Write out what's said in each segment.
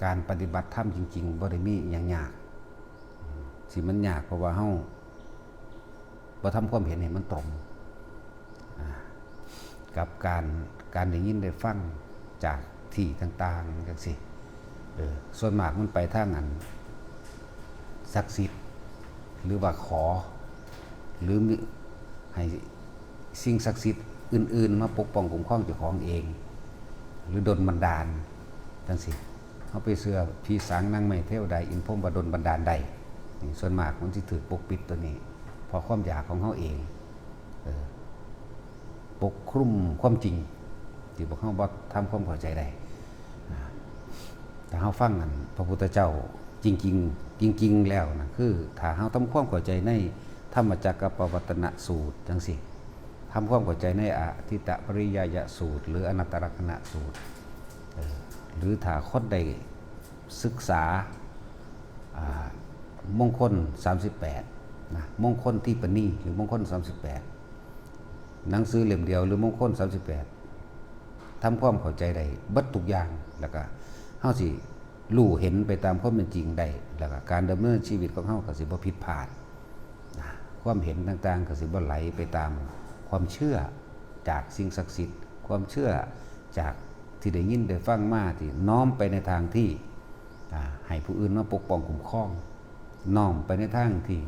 การปฏิบัติธรรมจริงๆบ่ได้มีอย่างยากสิมันยากเพราะว่าเฮาบ่ทำความเห็นให้มันตรงกับการได้ยินได้ฟังจากที่ต่างๆจังซี่ส่วนมากมันไปทางอันศักดิ์สิทธิ์หรือว่าขอหรือให้สิ่งศักดิ์สิทธิ์อื่นๆมาปกป้องคุ้มครองเจ้าของเองหรือดลบันดาลจังซี่เฮาไปเชื่อพี่สางนางไม้เทวดาอินพรหมว่าดลบันดาลได้ส่วนมากมันสิถูกปกปิดตัวนี้เพราะความอยากของเฮาเองปกคลุมความจริงที่พวกเขาบ่ทำความเข้าใจได้แต่เฮาฟังกันพระพุทธเจ้าจริงแล้วนะคือถ้าเฮาทำความเข้าใจในธรรมจักรปวัตตนสูตรจังซี่ทำความเข้าใจในอทิตตปริยายสูตรหรืออนัตตลักษณะสูตรหรือถ้าคนได้ศึกษามงคล38นะมงคลที่ปณีหรือมงคล38หนังสือเล่มเดียวหรือมงคล38ทำความเข้าใจได้เบิดทุกอย่างแล้วก็เฮาสิรู้เห็นไปตามความเป็นจริงได้แล้วก็การดำเนินชีวิตของเฮาก็สิบ่ผิดพลาดความเห็นต่างๆก็สิบ่ไหลไปตามความเชื่อจากสิ่งศักดิ์สิทธิ์ความเชื่อจากที่ได้ยินได้ฟังมาที่น้อมไปในทางที่ให้ผู้อื่นมาปกป้องคุ้มครองน้อมไปในทางที่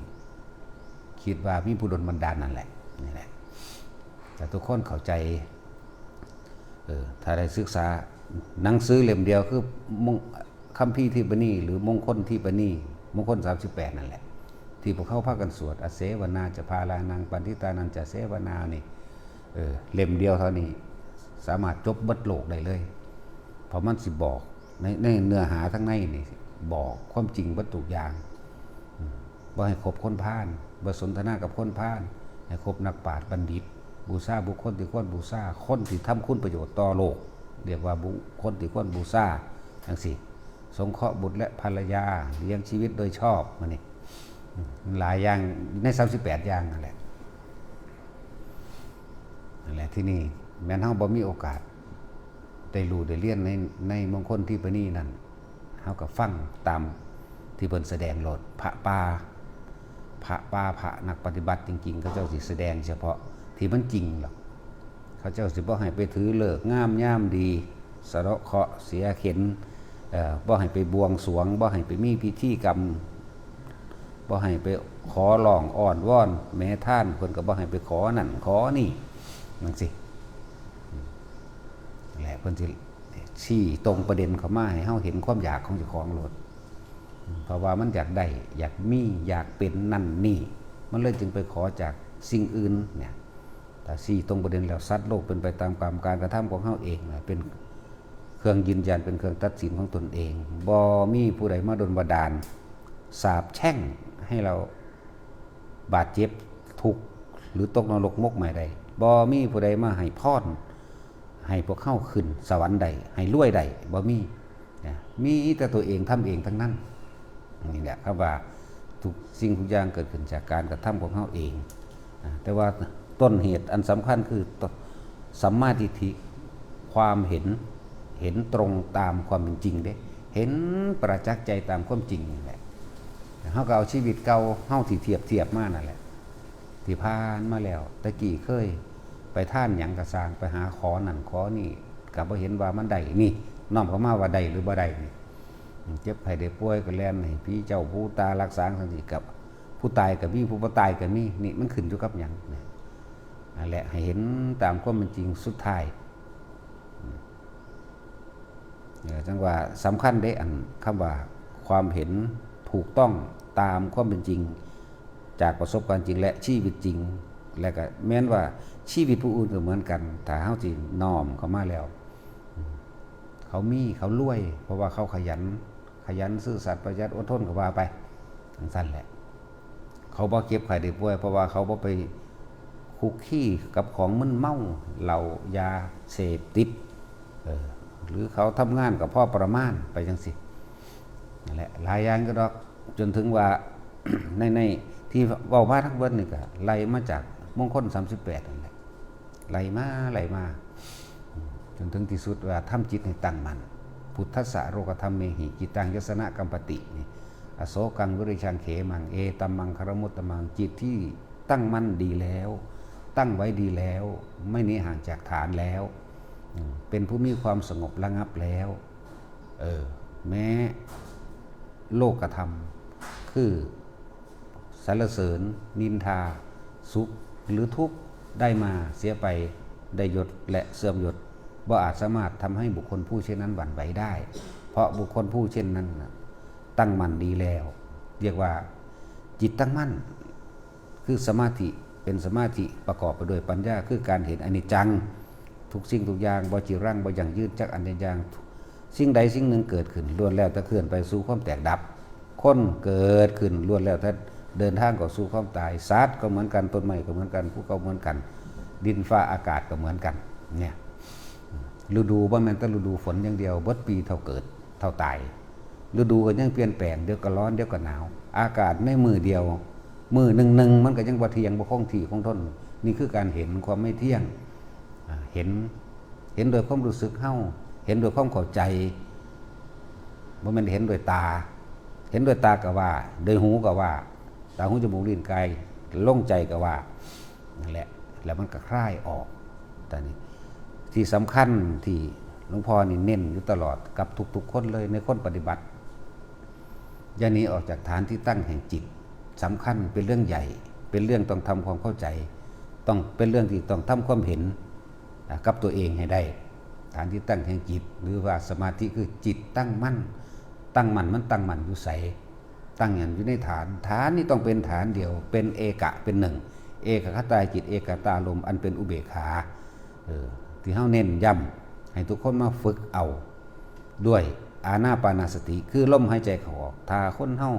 คิดว่ามีผู้ดลบันดาลนั่นแหละนี่แหละแต่ทุกคนเข้าใจถ้าได้ศึกษาหนังสือเล่มเดียวคือคัมภีร์ที่ปณีหรือมงคลที่ปณีมงคล38นั่นแหละที่พวกเขาพากันสวดอเสวนาจะพาลานังปันทิตานันจะเสวนานี่เล่มเดียวเท่านี้สามารถจบเบิดโลกได้เลยเพราะมันสิบอกในเนื้อหาทั้งในนี่บอกความจริงเบิดทุกอย่างบ่ให้คบคนพาลบ่สนทนากับคนพาลให้คบนักปราชญ์บัณฑิตบูชาบุคคลที่ควรบูชาคนที่ทำคุณประโยชน์ต่อโลกเรียกว่าบุคคลที่ควรบูชาจังซี่สงเคราะห์บุตรและภรรยาเลี้ยงชีวิตโดยชอบมันนี่หลายอย่างใน38อย่างนั่นแหละที่นี่แม้นเฮาบ่มีโอกาสได้รู้ได้เรียนในมงคลที่ปณีนั่นเฮาก็ฟังตามที่เพิ่นแสดงโลดพระนักปฏิบัติจริงๆเขาเจ้าสิแสดงเฉพาะที่มันจริงหรอกเขาเจ้าสิบ่ให้ไปถือเลิกงามยามดีสะเดาะเคราะห์เสียเข็ญบ่ให้ไปบวงสรวงบ่ให้ไปมีพิธีกรรมบ่ให้ไปขอร้องอ้อนวอนแม้ท่านเพิ่นก็บ่ให้ไปขอนั่นขอนี่จังซี่แหละเพิ่นสิชี้ตรงประเด็นเข้ามาให้เฮาเห็นความอยากของเจ้าของโลดเพราะว่ามันอยากได้อยากมีอยากเป็นนั่นนี่มันเลยจึงไปขอจากสิ่งอื่นเนี่ยแต่ชี้ตรงประเด็นแล้วสัตว์โลกเป็นไปตามการกระทำของเฮาเองนะเป็นเครื่องยืนยันเป็นเครื่องตัดสินของตนเองบ่มีผู้ใดมาดลบันดาลสาปแช่งให้เราบาดเจ็บทุกข์หรือตกนรกมกหมายใดบ่มีผู้ใดมาให้พรให้พวกเข้าขึ้นสวรรค์ใดให้รวยใดบ่มีแต่ตัวเองทำเองทั้งนั้นนี่แหละครับว่าทุกสิ่งทุกอย่างเกิดขึ้นจากการกระทำของเขาเองแต่ว่าต้นเหตุอันสำคัญคือสัมมาทิฏฐิความเห็นตรงตามความเป็นจริงเด้เห็นประจักษ์ใจตามความจริงนี่แหละเขาก็เอาชีวิตเก่าเฮาที่เทียบมานั่นแหละที่ผ่านมาแล้วตะกี้เคยไปท่านหยังกระสร้างไปหาขอนั่นขอนี่ก็บ่เห็นว่ามันได้นี่น้อมเข้ามาว่าได้หรือบ่ได้นี่เจ็บไข้ได้ป่วยก็แล่นให้พี่เจ้าผู้ตารักษาจังซี่กับผู้ตายก็มีผู้บ่ตายก็มีนี่มันขึ้นอยู่กับหยังนั่นแหละให้เห็นตามความเป็นจริงสุดท้ายจังว่าสำคัญได้อันคำว่าความเห็นถูกต้องตามความเป็นจริงจากประสบการณ์จริงและชีวิตจริงและก็แม้นว่าชีวิตผู้อื่นก็เหมือนกันถ้าเฮาสิน้อมเข้ามาแล้วเขารวยเพราะว่าเขาขยันซื่อสัตย์ประหยัดอดทนก็ว่าไปจังซั่นแหละเขาบ่เก็บไข้ได้ป่วยเพราะว่าเขาบ่ไปคุกคีกับของมึนเมาเหล้ายาเสพติดหรือเขาทำงานกับพ่อประมาณไปจังซี่นั่นแหละหลายอย่างก็ดอกจนถึงว่า ในที่เว้ามาทั้งเบิดนี่ก็ไล่มาจากมงคล38นั่นแหละไล่มาจนถึงที่สุดว่าทำจิตให้ตั้งมั่น พุทธัสสะโรกธรรมเมหิจิตังยสนะกัมปตินี่อโศกังวิริชังเขมังเอตัมมังคารมุตตมังจิตที่ตั้งมั่นดีแล้วตั้งไว้ดีแล้วไม่หนีห่างจากฐานแล้วเป็นผู้มีความสงบระงับแล้วแม้โลกธรรมคือสรรเสริญนินทาสุขหรือทุกข์ได้มาเสียไปได้ยศและเสื่อมยศบ่อาจสามารถทำให้บุคคลผู้เช่นนั้นหวั่นไหวได้เพราะบุคคลผู้เช่นนั้นตั้งมั่นดีแล้วเรียกว่าจิตตั้งมั่นคือสมาธิเป็นสมาธิประกอบไปด้วยปัญญาคือการเห็นอนิจจังทุกสิ่งทุกอย่างบ่จิรังบ่อย่างยืดจักอันใดอย่างสิ่งใดสิ่งหนึ่งเกิดขึ้นล้วนแล้วแต่เคลื่อนไปสู่ความแตกดับคนเกิดขึ้นล้วนแล้วแต่เดินทางเข้าสู่ความตายสัตว์ก็เหมือนกันต้นไม้ก็เหมือนกันภูเขาเหมือนกันดินฟ้าอากาศก็เหมือนกันเนี่ยฤดูบ่แม่นแต่ฤดูฝนอย่างเดียวเบิดปีเท่าเกิดเท่าตายฤดูก็ยังเปลี่ยนแปลงเดี๋ยวก็ร้อนเดี๋ยวก็หนาวอากาศในมือเดียวมือหนึ่งมันก็ยังบ่เที่ยงบ่คงที่คงทนนี่คือการเห็นความไม่เที่ยงเห็นโดยความรู้สึกเฮาเห็นโดยความเข้าใจบ่แม่นเห็นโดยตาเห็นโดยตาก็ว่าโดยหูก็ว่าตาหูจมูกลิ้นกายลงใจก็ว่านั่นแหละแล้วมันก็คลายออกแต่นี่ที่สำคัญที่หลวงพ่อนี่เน้นอยู่ตลอดกับทุกๆคนเลยในคนปฏิบัติอย่าหนีออกจากฐานที่ตั้งแห่งจิตสำคัญเป็นเรื่องใหญ่เป็นเรื่องต้องทำความเข้าใจต้องเป็นเรื่องที่ต้องทำความเห็นกับตัวเองให้ได้ฐานที่ตั้งแห่งจิตหรือว่าสมาธิคือจิตตั้งมั่นมันตั้งมั่นอยู่ใสตั้งอย่างอยู่ในฐานนี่ต้องเป็นฐานเดียวเป็นเอกะเป็นหนึ่งเอกคตาจิตเอกตาลมอันเป็นอุเบกขาที่เฮาเน้นย้ำให้ทุกคนมาฝึกเอาด้วยอานาปานสติคือลมหายใจเข้าออกถ้าคนเฮา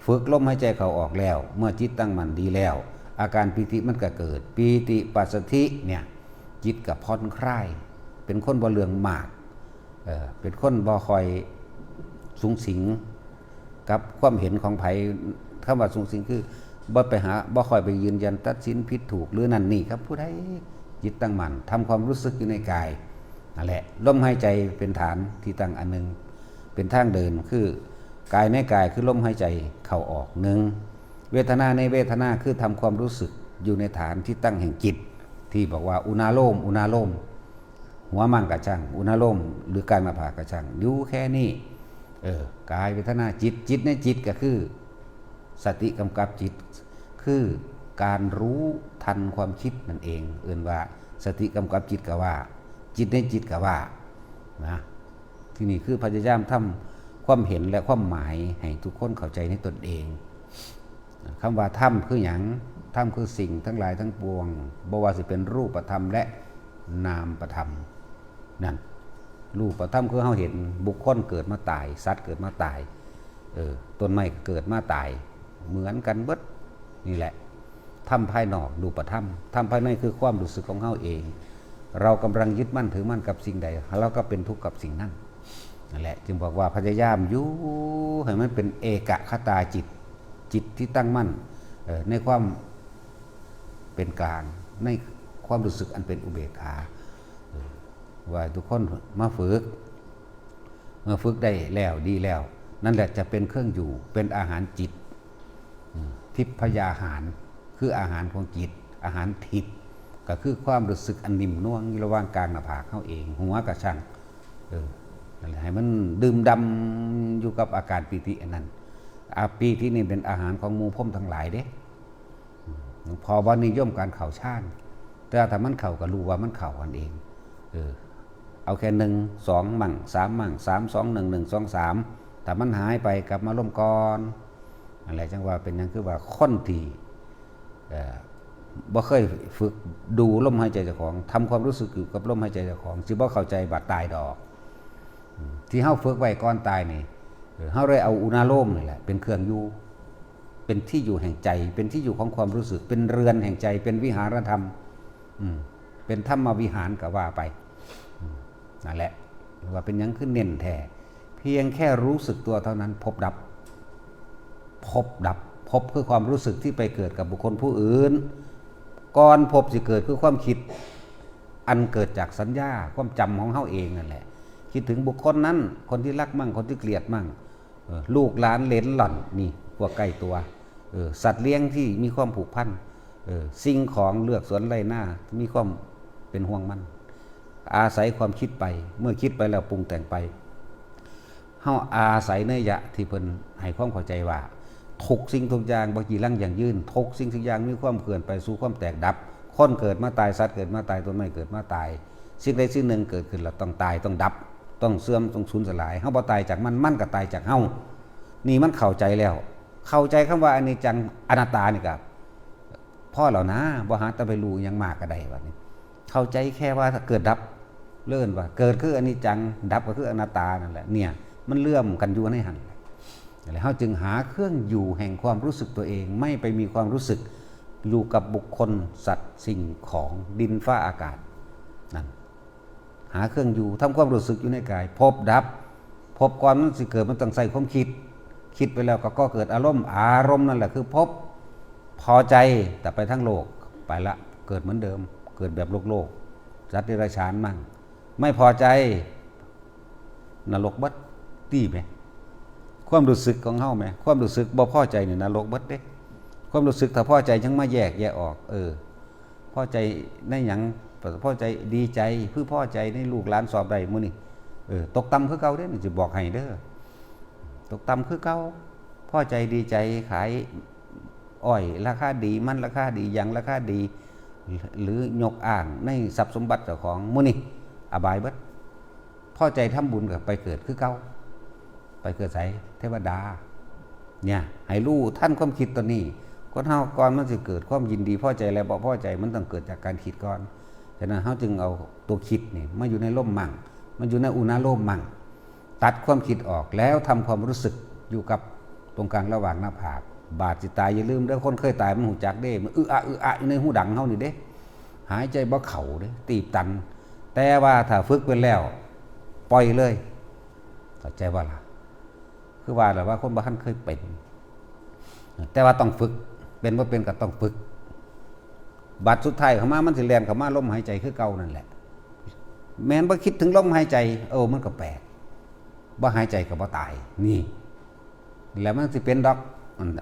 ฝึกลมหายใจเข้าออกแล้วเมื่อจิตตั้งมั่นดีแล้วอาการปีติมันก็เกิดปีติปัสสธิเนี่ยจิตก็ผ่อนคลายเป็นคนบ่เรื่องมากเป็นคนบ่คอยสูงสิงกับความเห็นของไผคำว่าสูงสิงคือบ่คอยไปยืนยันตัดสินผิดถูกหรือนั่นนี่ครับผู้ใดจิตตั้งมั่นทำความรู้สึกอยู่ในกายนั่นแหละลมหายใจเป็นฐานที่ตั้งอันนึงเป็นทางเดินคือกายในกายคือลมหายใจเข้าออกหนึ่งเวทนาในเวทนาคือทำความรู้สึกอยู่ในฐานที่ตั้งแห่งจิตที่บอกว่าอุณาโลมหัวมั่งกะช่างอุณาโลมหรือการมาผ่ากะช่างอยู่แค่นี้กายเวทนาจิตในจิตก็คือสติกำกับจิตคือการรู้ทันความคิดนั่นเองว่าสติกำกับจิตก็ว่าจิตในจิตก็ว่านะที่นี่คือพยายามทำความเห็นและความหมายให้ทุกคนเข้าใจในตนเองคำว่าธรรมคือหยังธรรมคือสิ่งทั้งหลายทั้งปวงบ่ว่าสิเป็นรูปธรรมและนามธรรมนั่นรูปธรรมคือเฮาเห็นบุคคลเกิดมาตายสัตว์เกิดมาตายต้นไม้เกิดมาตายเหมือนกันเบิดนี่แหละธรรมภายนอกรูปธรรมภายในคือความรู้สึกของเฮาเองเรากำลังยึดมั่นถือมั่นกับสิ่งใดเราก็เป็นทุกข์กับสิ่งนั้นนั่นแหละจึงบอกว่าพยายามอยู่ให้มันเป็นเอกคตาจิตที่ตั้งมั่นในความเป็นกลางในความรู้สึกอันเป็นอุเบกขาว่าทุกคนมาฝึกเมื่อฝึกได้แล้วดีแล้วนั่นแหละจะเป็นเครื่องอยู่เป็นอาหารจิตทิพยาหารคืออาหารของจิตอาหารทิพย์ก็คือความรู้สึกอันนิ่มนวลระหว่างกลางหน้าผากเข้าเองหัวกระชังนั่นแหละให้มันดื่มดำอยู่กับอาการปีติอันนั้นปีตินี่เป็นอาหารของหมู่พรหมทั้งหลายเด้พอวันนิยมการเข่าชาญแต่ถ้ามันเข่าก็รู้ว่ามันเข่ากันเองเอาแค่1 2 มั่ง3 มั่ง3 2 1 1 2 3แต่มันหายไปกลับมาล่มก่อนอะไรจังว่าเป็นอย่างคือว่าคนที่บ่เคยฝึกดูลมหายใจเจ้าของทำความรู้สึกอยู่กับลมหายใจเจ้าของสิบ่เข้าใจบาดตายดอกที่เฮาฝึกไว้ก่อนตายนี่เฮาเลยเอาอุณาโลมนี่แหละเป็นเครื่องอยู่เป็นที่อยู่แห่งใจเป็นที่อยู่ของความรู้สึกเป็นเรือนแห่งใจเป็นวิหารธรรมเป็นธรรมวิหารก็ว่าไปนั่นแหละว่าเป็นยังขึ้นเน้นแท้เพียงแค่รู้สึกตัวเท่านั้นพบดับพบคือความรู้สึกที่ไปเกิดกับบุคคลผู้อื่นก่อนพบสิเกิดคือความคิดอันเกิดจากสัญญาความจำของเฮาเองนั่นแหละ คิดถึงบุคคลนั้นคนที่รักมั่งคนที่เกลียดมั่งลูกหลานเหลนหล่อนนี่พวกใกล้ตัวสัตว์เลี้ยงที่มีความผูกพันสิ่งของเลือกสวนไร่หน้ามีความเป็นห่วงมันอาศัยความคิดไปเมื่อคิดไปแล้วปรุงแต่งไปเฮาอาศัยเนยยะที่เพิ่นให้ความเข้าใจว่าทุกสิ่งทุกอย่างบ่กี่ลังอย่างยืนทุกสิ่งทุกอย่างมีความเคลื่อนไปสู่ความแตกดับคนเกิดมาตายสัตว์เกิดมาตายต้นไม้เกิดมาตายสิ่งใดสิ่งหนึ่งเกิดขึ้นแล้วต้องตายต้องดับต้องเสื่อมต้องสูญสลายเฮาบ่ตายจากมันก็ตายจากเฮานี่มันเข้าใจแล้วเข้าใจคำว่าอนิจจังอนัตตานี่ก็พ่อแล้วนะบ่หาแต่ไปรู้หยังมากก็ได้บัดนี้เข้าใจแค่ว่าถ้าเกิดดับเลื่อนว่าเกิดคืออนิจจังดับก็คืออนัตตานั่นแหละเนี่ยมันเลื่อมกันอยู่ในหันแล้วเขาจึงหาเครื่องอยู่แห่งความรู้สึกตัวเองไม่ไปมีความรู้สึกอยู่กับบุคคลสัตว์สิ่งของดินฟ้าอากาศนั่นหาเครื่องอยู่ทำความรู้สึกอยู่ในกายพบดับพบก่อนมันสิเกิดมันต้องใส่ความคิดไปแล้วก็เกิดอารมณ์นั่นแหละคือพบพอใจแต่ไปทั้งโลกไปละเกิดเหมือนเดิมเกิดแบบโลกสัตว์เดรัจฉานมั่งไม่พอใจนรกบัดตีไหมความรู้สึกของเฮาไหมความรู้สึกบ่พอใจนี่นรกบัดเด้ความรู้สึกถ้าพอใจยังมาแยกออกพอใจในหยังพอใจดีใจเพื่อพอใจในลูกหลานสอบได้มื้อนี้ตกต่ำคือเก่าเด้สิบอกให้เด้อตกต่ำคือเก่าพอใจดีใจขายอ้อยราคาดีมันราคาดียังราคาดีหรือยกอ้างในทรัพย์สมบัติเจ้าของมื้อนี้อบายเบิดพอใจทำบุญก็ไปเกิดคือเก่าไปเกิดไสเทวดาเนี่ยให้รู้ท่านความคิดตัวนี้คนเฮาก่อนมันสิเกิดความยินดีพอใจแล้วบ่พอใจมันต้องเกิดจากการคิดก่อนฉะนั้นเฮาจึงเอาตัวคิดนี่มาอยู่ในร่มมั่งมันอยู่ในอุณาโลมมั่งตัดความคิดออกแล้วทำความรู้สึกอยู่กับตรงกลางระหว่างหน้าผากบาดสิตายอย่าลืมเด้อคนเคยตายมันหูจักเด้มันอะอยู่ในหูดังเฮานี่เด้หายใจบ่เข้าเด้ตีบตันแต่ว่าถ้าฝึกเป็นแล้วปล่อยเลยเข้าใจว่าล่ะคือว่าแล้วว่าคนบ่ทันเคยเป็นแต่ว่าต้องฝึกเป็นบ่เป็นก็ต้องฝึกบัดสุดท้ายเข้ามามันสิแล่นเข้ามาลมหายใจคือเก่านั่นแหละแม้นบ่คิดถึงลมหายใจมันก็แปลกบ่หายใจก็บ่ตายนี่แล้วมันสิเป็นดอก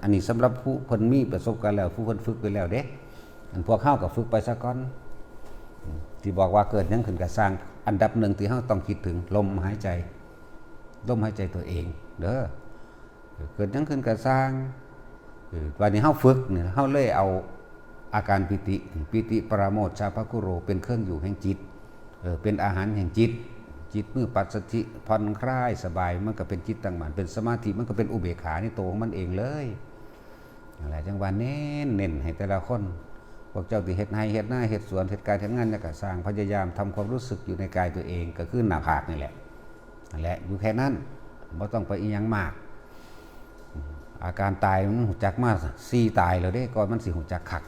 อันนี้สำหรับผู้เพิ่นมีประสบการณ์แล้วผู้เพิ่นฝึกไปแล้วเด้พวกเฮาก็ฝึกไปซะก่อนที่บอกว่าเกิดหยังขึ้นก็สร้างอันดับหนึ่งที่เฮาต้องคิดถึงลมหายใจตัวเองเด้อเกิดหยังขึ้นก็สร้างวันนี้เฮาฝึกเนี่ยเฮาเลยเอาอาการปิติปราโมทย์ชาภคุโรเป็นเครื่องอยู่แห่งจิตเป็นอาหารแห่งจิตมือปัสสติผ่อนคลายสบายมันก็เป็นจิตตั้งมั่นเป็นสมาธิมันก็เป็นอุเบกขาในตัวของมันเองเลยอะไรจังหวะเน้นให้แต่ละคนพวกเจ้าที่เฮ็ดไร่เฮ็ดนาเฮ็ดสวนเฮ็ดการเฮ็ดงานแล้วก็สร้างพยายามทำความรู้สึกอยู่ในกายตัวเองก็คือหน้าผากนี่แหละนั่นแหละอยู่แค่นั้นบ่ต้องไปอีหยังมากอาการตายมันหูจักมา4ตายแล้วเด้ก่อนมันสิหูจักคัก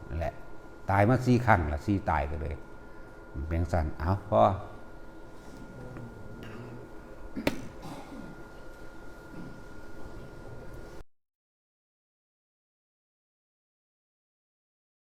นั่นแหละตายมา4ครั้งละ4ตายก็เลยเพียงสั่นเอาพอ